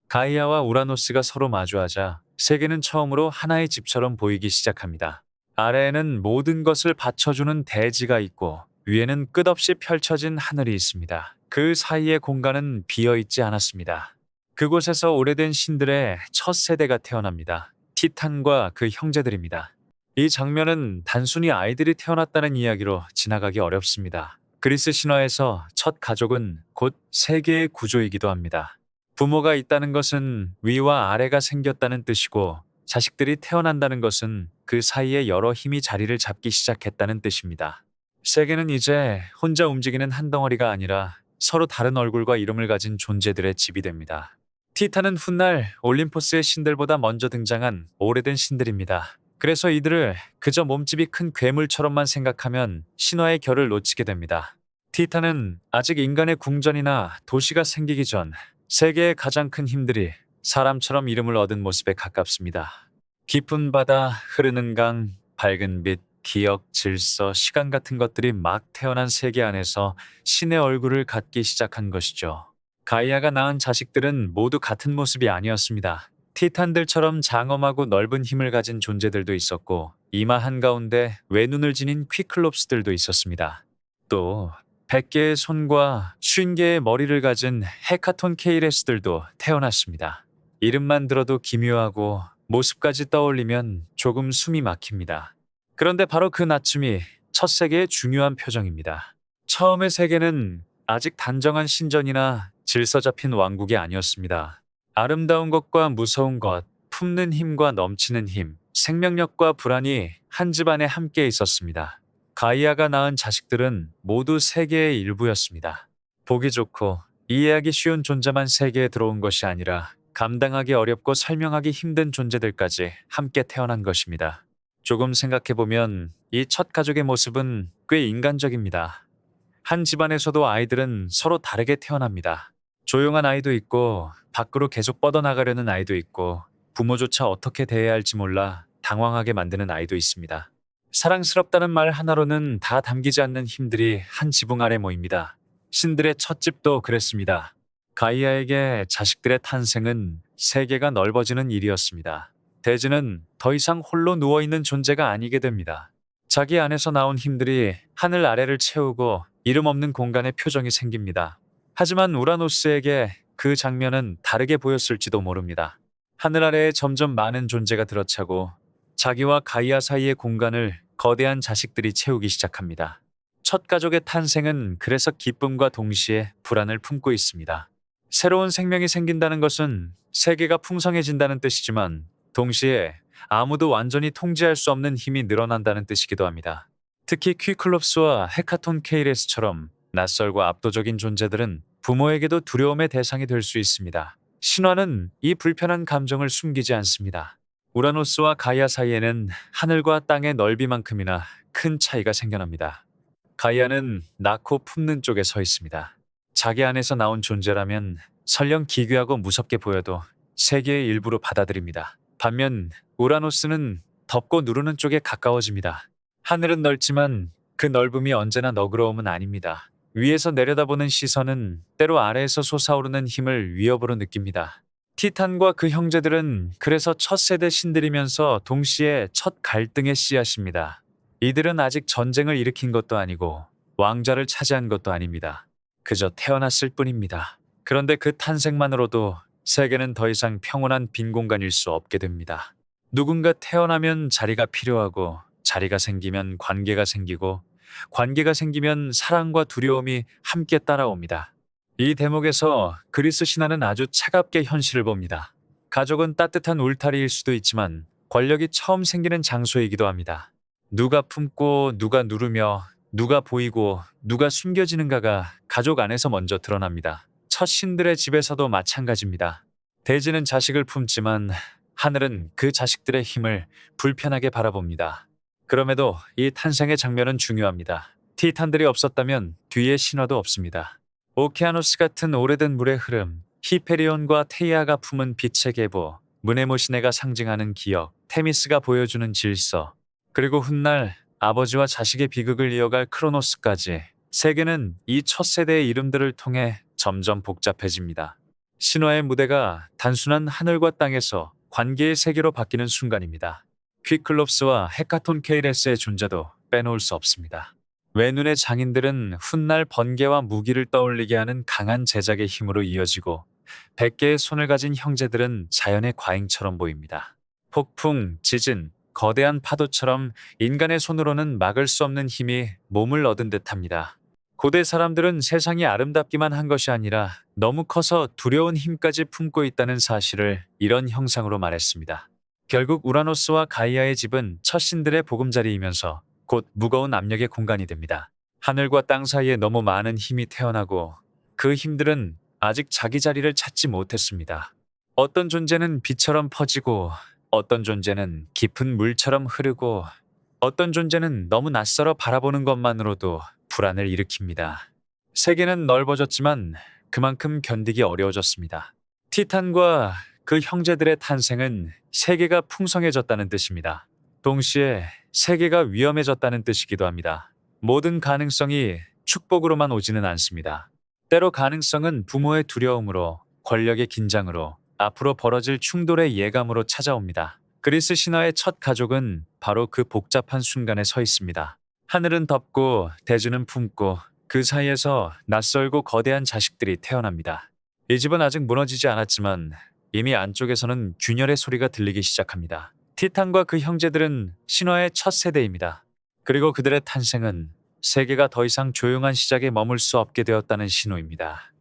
가이아와 우라노스가 서로 마주하자 세계는 처음으로 하나의 집처럼 보이기 시작합니다. 아래에는 모든 것을 받쳐주는 대지가 있고 위에는 끝없이 펼쳐진 하늘이 있습니다. 그 사이의 공간은 비어있지 않았습니다. 그곳에서 오래된 신들의 첫 세대가 태어납니다. 티탄과 그 형제들입니다. 이 장면은 단순히 아이들이 태어났다는 이야기로 지나가기 어렵습니다. 그리스 신화에서 첫 가족은 곧 세계의 구조이기도 합니다. 부모가 있다는 것은 위와 아래가 생겼다는 뜻이고 자식들이 태어난다는 것은 그 사이에 여러 힘이 자리를 잡기 시작했다는 뜻입니다. 세계는 이제 혼자 움직이는 한 덩어리가 아니라 서로 다른 얼굴과 이름을 가진 존재들의 집이 됩니다. 티탄은 훗날 올림포스의 신들보다 먼저 등장한 오래된 신들입니다. 그래서 이들을 그저 몸집이 큰 괴물처럼만 생각하면 신화의 결을 놓치게 됩니다. 티탄은 아직 인간의 궁전이나 도시가 생기기 전 세계의 가장 큰 힘들이 사람처럼 이름을 얻은 모습에 가깝습니다. 깊은 바다, 흐르는 강, 밝은 빛, 기억, 질서, 시간 같은 것들이 막 태어난 세계 안에서 신의 얼굴을 갖기 시작한 것이죠. 가이아가 낳은 자식들은 모두 같은 모습이 아니었습니다. 티탄들처럼 장엄하고 넓은 힘을 가진 존재들도 있었고 이마 한가운데 외눈을 지닌 퀴클롭스들도 있었습니다. 또 100개의 손과 50개의 머리를 가진 헤카톤 케이레스들도 태어났습니다. 이름만 들어도 기묘하고 모습까지 떠올리면 조금 숨이 막힙니다. 그런데 바로 그 낮춤이 첫 세계의 중요한 표정입니다. 처음의 세계는 아직 단정한 신전이나 질서 잡힌 왕국이 아니었습니다. 아름다운 것과 무서운 것, 품는 힘과 넘치는 힘, 생명력과 불안이 한 집안에 함께 있었습니다. 가이아가 낳은 자식들은 모두 세계의 일부였습니다. 보기 좋고 이해하기 쉬운 존재만 세계에 들어온 것이 아니라 감당하기 어렵고 설명하기 힘든 존재들까지 함께 태어난 것입니다. 조금 생각해보면 이 첫 가족의 모습은 꽤 인간적입니다. 한 집안에서도 아이들은 서로 다르게 태어납니다. 조용한 아이도 있고 밖으로 계속 뻗어나가려는 아이도 있고 부모조차 어떻게 대해야 할지 몰라 당황하게 만드는 아이도 있습니다. 사랑스럽다는 말 하나로는 다 담기지 않는 힘들이 한 지붕 아래 모입니다. 신들의 첫 집도 그랬습니다. 가이아에게 자식들의 탄생은 세계가 넓어지는 일이었습니다. 대지는 더 이상 홀로 누워있는 존재가 아니게 됩니다. 자기 안에서 나온 힘들이 하늘 아래를 채우고 이름 없는 공간에 표정이 생깁니다. 하지만 우라노스에게 그 장면은 다르게 보였을지도 모릅니다. 하늘 아래에 점점 많은 존재가 들어차고 자기와 가이아 사이의 공간을 거대한 자식들이 채우기 시작합니다. 첫 가족의 탄생은 그래서 기쁨과 동시에 불안을 품고 있습니다. 새로운 생명이 생긴다는 것은 세계가 풍성해진다는 뜻이지만 동시에 아무도 완전히 통제할 수 없는 힘이 늘어난다는 뜻이기도 합니다. 특히 퀴클롭스와 헤카톤 케이레스처럼 낯설고 압도적인 존재들은 부모에게도 두려움의 대상이 될 수 있습니다. 신화는 이 불편한 감정을 숨기지 않습니다. 우라노스와 가이아 사이에는 하늘과 땅의 넓이만큼이나 큰 차이가 생겨납니다. 가이아는 낳고 품는 쪽에 서 있습니다. 자기 안에서 나온 존재라면 설령 기괴하고 무섭게 보여도 세계의 일부로 받아들입니다. 반면 우라노스는 덮고 누르는 쪽에 가까워집니다. 하늘은 넓지만 그 넓음이 언제나 너그러움은 아닙니다. 위에서 내려다보는 시선은 때로 아래에서 솟아오르는 힘을 위협으로 느낍니다. 티탄과 그 형제들은 그래서 첫 세대 신들이면서 동시에 첫 갈등의 씨앗입니다. 이들은 아직 전쟁을 일으킨 것도 아니고 왕좌를 차지한 것도 아닙니다. 그저 태어났을 뿐입니다. 그런데 그 탄생만으로도 세계는 더 이상 평온한 빈 공간일 수 없게 됩니다. 누군가 태어나면 자리가 필요하고 자리가 생기면 관계가 생기고 관계가 생기면 사랑과 두려움이 함께 따라옵니다. 이 대목에서 그리스 신화는 아주 차갑게 현실을 봅니다. 가족은 따뜻한 울타리일 수도 있지만 권력이 처음 생기는 장소이기도 합니다. 누가 품고 누가 누르며 누가 보이고 누가 숨겨지는가가 가족 안에서 먼저 드러납니다. 첫 신들의 집에서도 마찬가지입니다. 대지는 자식을 품지만 하늘은 그 자식들의 힘을 불편하게 바라봅니다. 그럼에도 이 탄생의 장면은 중요합니다. 티탄들이 없었다면 뒤에 신화도 없습니다. 오케아노스 같은 오래된 물의 흐름, 히페리온과 테이아가 품은 빛의 계보, 무네모시네가 상징하는 기억, 테미스가 보여주는 질서, 그리고 훗날 아버지와 자식의 비극을 이어갈 크로노스까지 세계는 이 첫 세대의 이름들을 통해 점점 복잡해집니다. 신화의 무대가 단순한 하늘과 땅에서 관계의 세계로 바뀌는 순간입니다. 퀴클롭스와 헤카톤 케이레스의 존재도 빼놓을 수 없습니다. 외눈의 장인들은 훗날 번개와 무기를 떠올리게 하는 강한 제작의 힘으로 이어지고 100개의 손을 가진 형제들은 자연의 과잉처럼 보입니다. 폭풍, 지진, 거대한 파도처럼 인간의 손으로는 막을 수 없는 힘이 몸을 얻은 듯합니다. 고대 사람들은 세상이 아름답기만 한 것이 아니라 너무 커서 두려운 힘까지 품고 있다는 사실을 이런 형상으로 말했습니다. 결국 우라노스와 가이아의 집은 첫 신들의 보금자리이면서 곧 무거운 압력의 공간이 됩니다. 하늘과 땅 사이에 너무 많은 힘이 태어나고 그 힘들은 아직 자기 자리를 찾지 못했습니다. 어떤 존재는 빛처럼 퍼지고 어떤 존재는 깊은 물처럼 흐르고 어떤 존재는 너무 낯설어 바라보는 것만으로도 불안을 일으킵니다. 세계는 넓어졌지만 그만큼 견디기 어려워졌습니다. 티탄과 그 형제들의 탄생은 세계가 풍성해졌다는 뜻입니다. 동시에 세계가 위험해졌다는 뜻이기도 합니다. 모든 가능성이 축복으로만 오지는 않습니다. 때로 가능성은 부모의 두려움으로, 권력의 긴장으로, 앞으로 벌어질 충돌의 예감으로 찾아옵니다. 그리스 신화의 첫 가족은 바로 그 복잡한 순간에 서 있습니다. 하늘은 덮고 대지는 품고 그 사이에서 낯설고 거대한 자식들이 태어납니다. 이 집은 아직 무너지지 않았지만 이미 안쪽에서는 균열의 소리가 들리기 시작합니다. 티탄과 그 형제들은 신화의 첫 세대입니다. 그리고 그들의 탄생은 세계가 더 이상 조용한 시작에 머물 수 없게 되었다는 신호입니다.